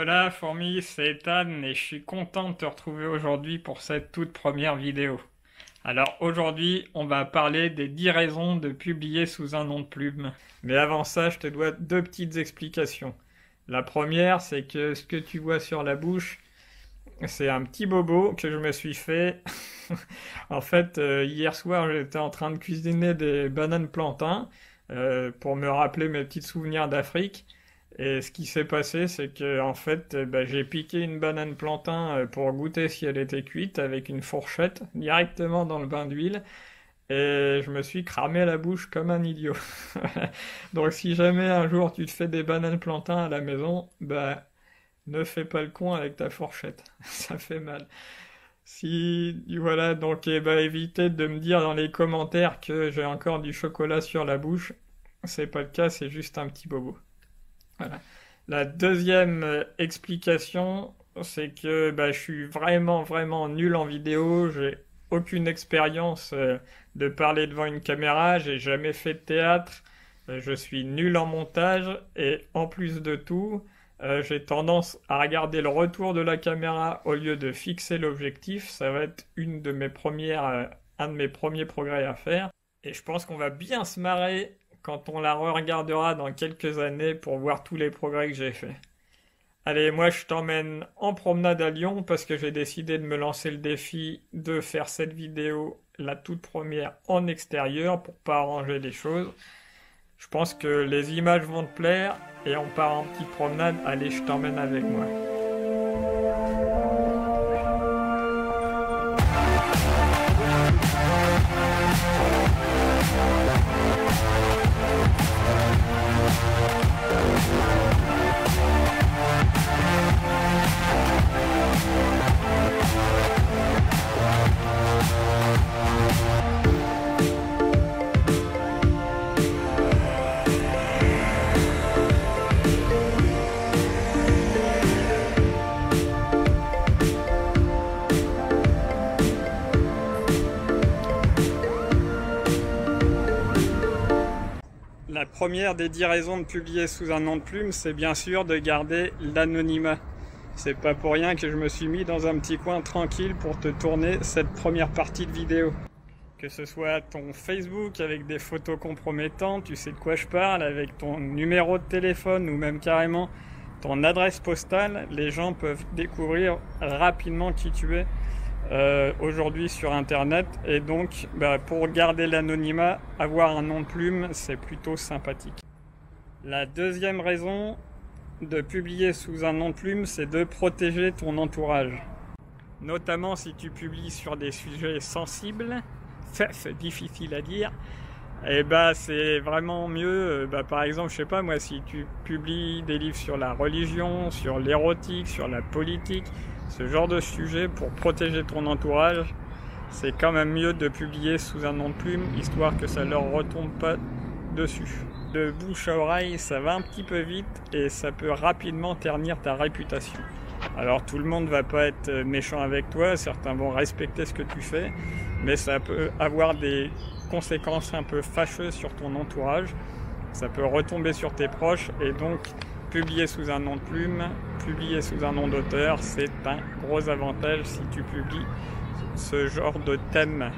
Hola fourmi, c'est Ethan et je suis content de te retrouver aujourd'hui pour cette toute première vidéo. Alors aujourd'hui, on va parler des 10 raisons de publier sous un nom de plume. Mais avant ça, je te dois deux petites explications. La première, c'est que ce que tu vois sur la bouche, c'est un petit bobo que je me suis fait. En fait, hier soir, j'étais en train de cuisiner des bananes plantains pour me rappeler mes petits souvenirs d'Afrique. Et ce qui s'est passé, c'est que en fait, j'ai piqué une banane plantain pour goûter si elle était cuite avec une fourchette directement dans le bain d'huile. Et je me suis cramé la bouche comme un idiot. Donc si jamais un jour tu te fais des bananes plantains à la maison, ne fais pas le con avec ta fourchette. Ça fait mal. Si, voilà, donc évitez de me dire dans les commentaires que j'ai encore du chocolat sur la bouche. C'est pas le cas, c'est juste un petit bobo. Voilà. La deuxième explication, c'est que je suis vraiment nul en vidéo. J'ai aucune expérience de parler devant une caméra. J'ai jamais fait de théâtre. Je suis nul en montage. Et en plus de tout, j'ai tendance à regarder le retour de la caméra au lieu de fixer l'objectif. Ça va être un de mes premiers progrès à faire. Et je pense qu'on va bien se marrer quand on la re-regardera dans quelques années pour voir tous les progrès que j'ai faits. Allez, moi je t'emmène en promenade à Lyon parce que j'ai décidé de me lancer le défi de faire cette vidéo, la toute première, en extérieur pour pas arranger les choses. Je pense que les images vont te plaire et on part en petite promenade. Allez, je t'emmène avec moi. La première des 10 raisons de publier sous un nom de plume, c'est bien sûr de garder l'anonymat. C'est pas pour rien que je me suis mis dans un petit coin tranquille pour te tourner cette première partie de vidéo. Que ce soit ton Facebook avec des photos compromettantes, tu sais de quoi je parle, avec ton numéro de téléphone ou même carrément ton adresse postale, les gens peuvent découvrir rapidement qui tu es. Aujourd'hui sur internet, et donc pour garder l'anonymat, avoir un nom de plume, c'est plutôt sympathique. La deuxième raison de publier sous un nom de plume, c'est de protéger ton entourage, notamment si tu publies sur des sujets sensibles. C'est difficile à dire. Et c'est vraiment mieux, par exemple, je sais pas moi, si tu publies des livres sur la religion, sur l'érotique, sur la politique, ce genre de sujet, pour protéger ton entourage, c'est quand même mieux de publier sous un nom de plume, histoire que ça leur retombe pas dessus. De bouche à oreille, ça va un petit peu vite et ça peut rapidement ternir ta réputation. Alors tout le monde va pas être méchant avec toi, certains vont respecter ce que tu fais, mais ça peut avoir des conséquences un peu fâcheuses sur ton entourage. Ça peut retomber sur tes proches, et donc publier sous un nom de plume, publier sous un nom d'auteur, c'est un gros avantage si tu publies ce genre de thème.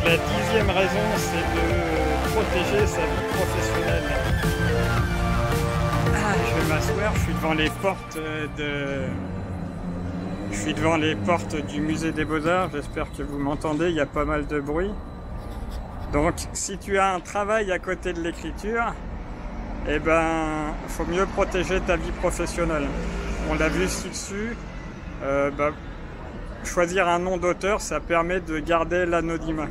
la 10e raison, c'est de protéger sa vie professionnelle. Je vais m'asseoir, je suis devant les portes Je suis devant les portes du musée des Beaux-Arts, j'espère que vous m'entendez, il y a pas mal de bruit. Donc si tu as un travail à côté de l'écriture, eh ben, faut mieux protéger ta vie professionnelle. On l'a vu ci-dessus, choisir un nom d'auteur, ça permet de garder l'anonymat.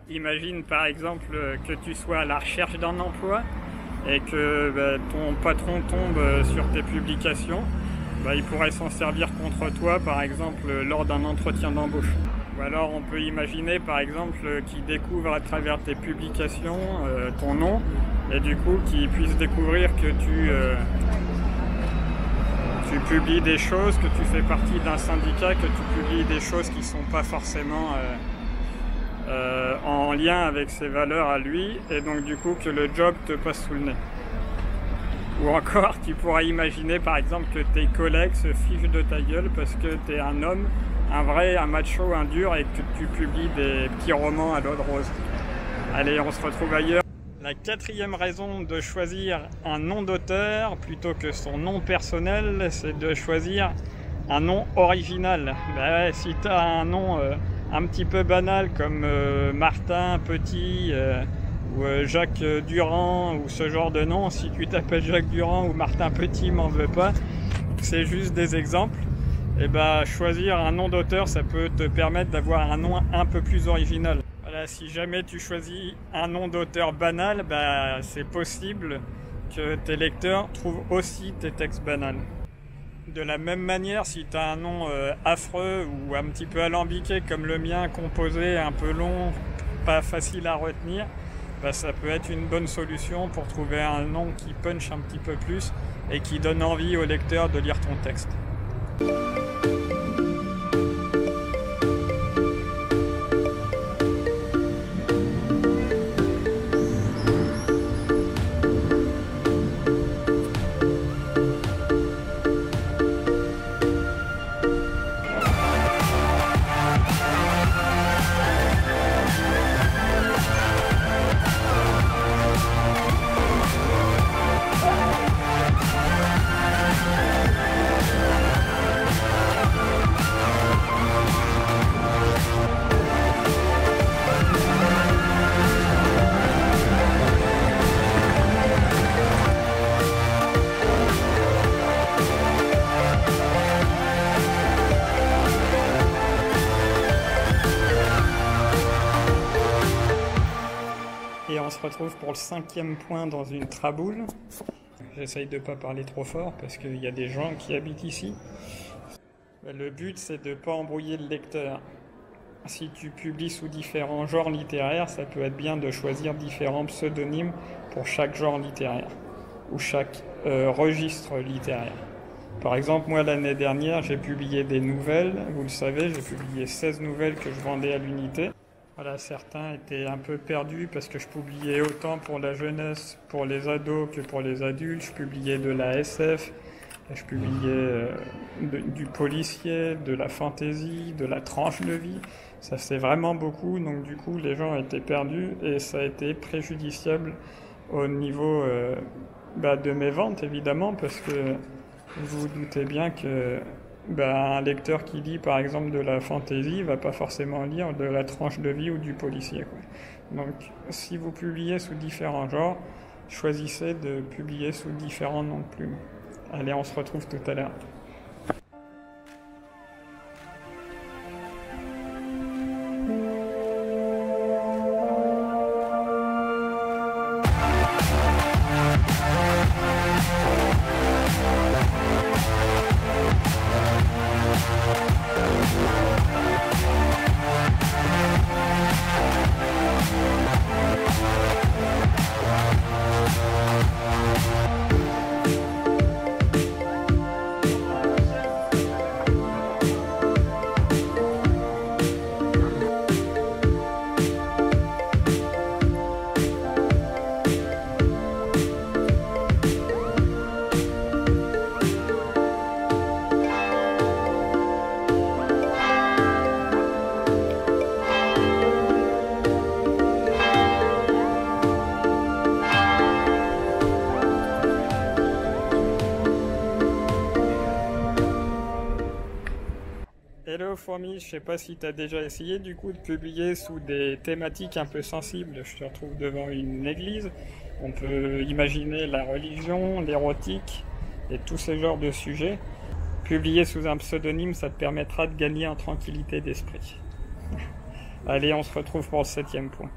Imagine par exemple que tu sois à la recherche d'un emploi et que ton patron tombe sur tes publications. Il pourrait s'en servir contre toi, par exemple, lors d'un entretien d'embauche. Ou alors on peut imaginer, par exemple, qu'il découvre à travers tes publications ton nom, et du coup qu'il puisse découvrir que tu publies des choses, que tu fais partie d'un syndicat, que tu publies des choses qui ne sont pas forcément en lien avec ses valeurs à lui, et donc du coup que le job te passe sous le nez. Ou encore, tu pourras imaginer par exemple que tes collègues se fichent de ta gueule parce que tu es un homme, un macho, un dur, et que tu publies des petits romans à l'eau de rose. Allez, on se retrouve ailleurs. La 4e raison de choisir un nom d'auteur plutôt que son nom personnel, c'est de choisir un nom original. Si tu as un nom un petit peu banal comme Martin Petit, ou Jacques Durand ou ce genre de nom, si tu t'appelles Jacques Durand ou Martin Petit, m'en veux pas, c'est juste des exemples. Et choisir un nom d'auteur, ça peut te permettre d'avoir un nom un peu plus original. Voilà, si jamais tu choisis un nom d'auteur banal, c'est possible que tes lecteurs trouvent aussi tes textes banals. De la même manière, si tu as un nom affreux ou un petit peu alambiqué comme le mien, composé, un peu long, pas facile à retenir, ça peut être une bonne solution pour trouver un nom qui punch un petit peu plus et qui donne envie au lecteur de lire ton texte. Et on se retrouve pour le 5e point dans une traboule. J'essaye de ne pas parler trop fort parce qu'il y a des gens qui habitent ici. Le but, c'est de ne pas embrouiller le lecteur. Si tu publies sous différents genres littéraires, ça peut être bien de choisir différents pseudonymes pour chaque genre littéraire ou chaque registre littéraire. Par exemple, moi l'année dernière, j'ai publié des nouvelles. Vous le savez, j'ai publié 16 nouvelles que je vendais à l'unité. Voilà, certains étaient un peu perdus parce que je publiais autant pour la jeunesse, pour les ados que pour les adultes. Je publiais de la SF, je publiais du policier, de la fantaisie, de la tranche de vie. Ça c'est vraiment beaucoup, donc du coup les gens étaient perdus et ça a été préjudiciable au niveau de mes ventes évidemment, parce que vous vous doutez bien que un lecteur qui lit par exemple de la fantaisie va pas forcément lire de la tranche de vie ou du policier, quoi. Donc si vous publiez sous différents genres, choisissez de publier sous différents noms de plumes. Allez, on se retrouve tout à l'heure. Fourmis, je sais pas si tu as déjà essayé du coup de publier sous des thématiques un peu sensibles. Je te retrouve devant une église. On peut imaginer la religion, l'érotique et tous ces genres de sujets. Publier sous un pseudonyme, ça te permettra de gagner en tranquillité d'esprit. Allez, on se retrouve pour le 7e point.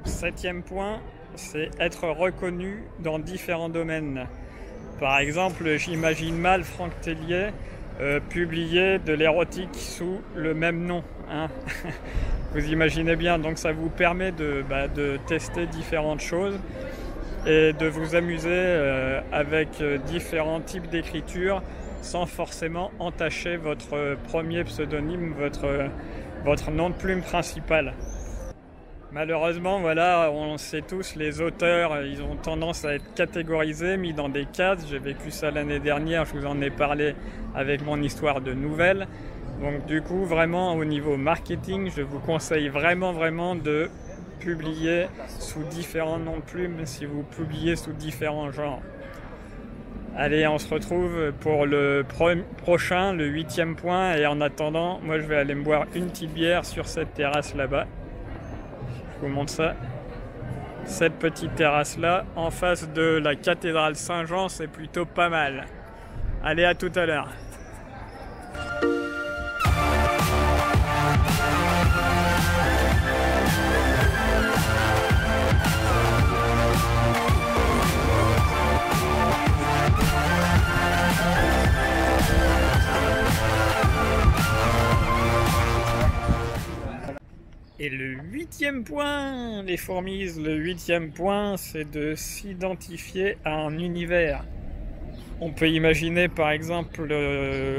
Septième point, c'est être reconnu dans différents domaines. Par exemple, j'imagine mal Franck Tellier publier de l'érotique sous le même nom. Hein. Vous imaginez bien, donc ça vous permet de tester différentes choses et de vous amuser avec différents types d'écriture sans forcément entacher votre premier pseudonyme, votre nom de plume principal. Malheureusement, voilà, on sait tous, les auteurs, ils ont tendance à être catégorisés, mis dans des cases. J'ai vécu ça l'année dernière, je vous en ai parlé avec mon histoire de nouvelles. Donc du coup, vraiment, au niveau marketing, je vous conseille vraiment de publier sous différents noms de plumes si vous publiez sous différents genres. Allez, on se retrouve pour le prochain, le 8e point. Et en attendant, moi je vais aller me boire une petite bière sur cette terrasse là-bas. Je vous montre ça. Cette petite terrasse là, en face de la cathédrale Saint-Jean, c'est plutôt pas mal. Allez, à tout à l'heure. Et le 8e point, les fourmis, le 8e point, c'est de s'identifier à un univers. On peut imaginer par exemple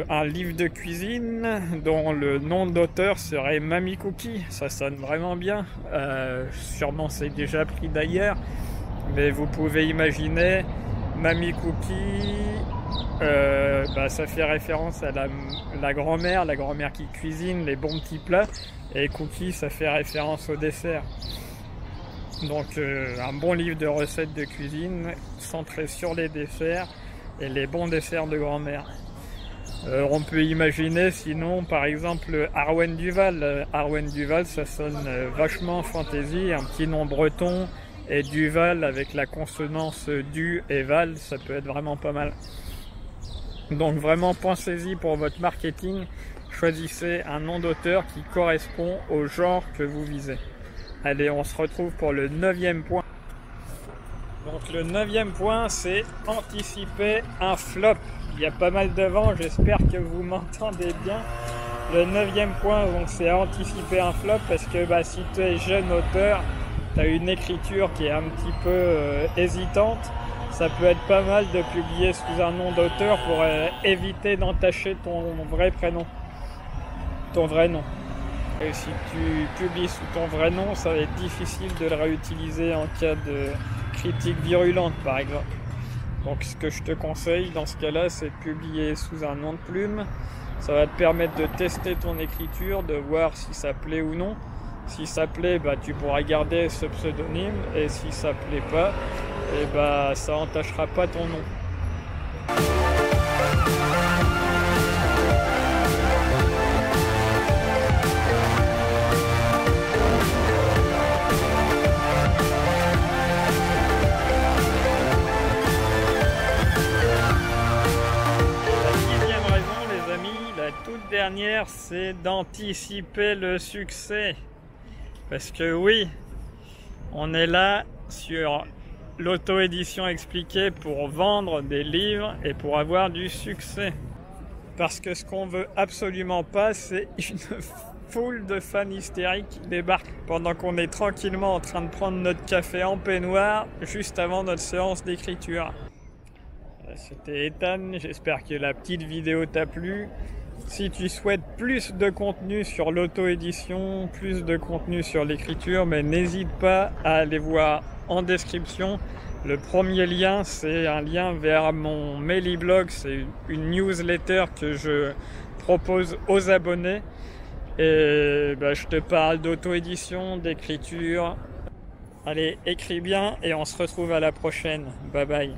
un livre de cuisine dont le nom d'auteur serait Mamie Cookie. Ça sonne vraiment bien. Sûrement c'est déjà pris d'ailleurs, mais vous pouvez imaginer Mamie Cookie. Ça fait référence à la grand-mère qui cuisine les bons petits plats, et cookie ça fait référence au dessert. Donc un bon livre de recettes de cuisine centré sur les desserts et les bons desserts de grand-mère. On peut imaginer sinon par exemple Arwen Duval. Arwen Duval, ça sonne vachement fantaisie, un petit nom breton, et Duval avec la consonance du et val, ça peut être vraiment pas mal. Donc vraiment pensez-y pour votre marketing, choisissez un nom d'auteur qui correspond au genre que vous visez. Allez, on se retrouve pour le 9e point. Donc le 9e point, c'est anticiper un flop. Il y a pas mal de vent, j'espère que vous m'entendez bien. Le 9e point, donc c'est anticiper un flop parce que si tu es jeune auteur, tu as une écriture qui est un petit peu hésitante. Ça peut être pas mal de publier sous un nom d'auteur pour éviter d'entacher ton vrai prénom, ton vrai nom. Et si tu publies sous ton vrai nom, ça va être difficile de le réutiliser en cas de critique virulente par exemple. Donc ce que je te conseille dans ce cas-là, c'est de publier sous un nom de plume. Ça va te permettre de tester ton écriture, de voir si ça plaît ou non. Si ça plaît, tu pourras garder ce pseudonyme, et si ça plaît pas, ça entachera pas ton nom. La toute dernière, c'est d'anticiper le succès. Parce que oui, on est là sur l'auto-édition expliquée pour vendre des livres et pour avoir du succès. Parce que ce qu'on veut absolument pas, c'est une foule de fans hystériques qui débarquent pendant qu'on est tranquillement en train de prendre notre café en peignoir juste avant notre séance d'écriture. C'était Ethan, j'espère que la petite vidéo t'a plu. Si tu souhaites plus de contenu sur l'auto-édition, plus de contenu sur l'écriture, n'hésite pas à aller voir en description. Le premier lien, c'est un lien vers mon Mailyblog, c'est une newsletter que je propose aux abonnés. Et je te parle d'auto-édition, d'écriture. Allez, écris bien et on se retrouve à la prochaine. Bye bye.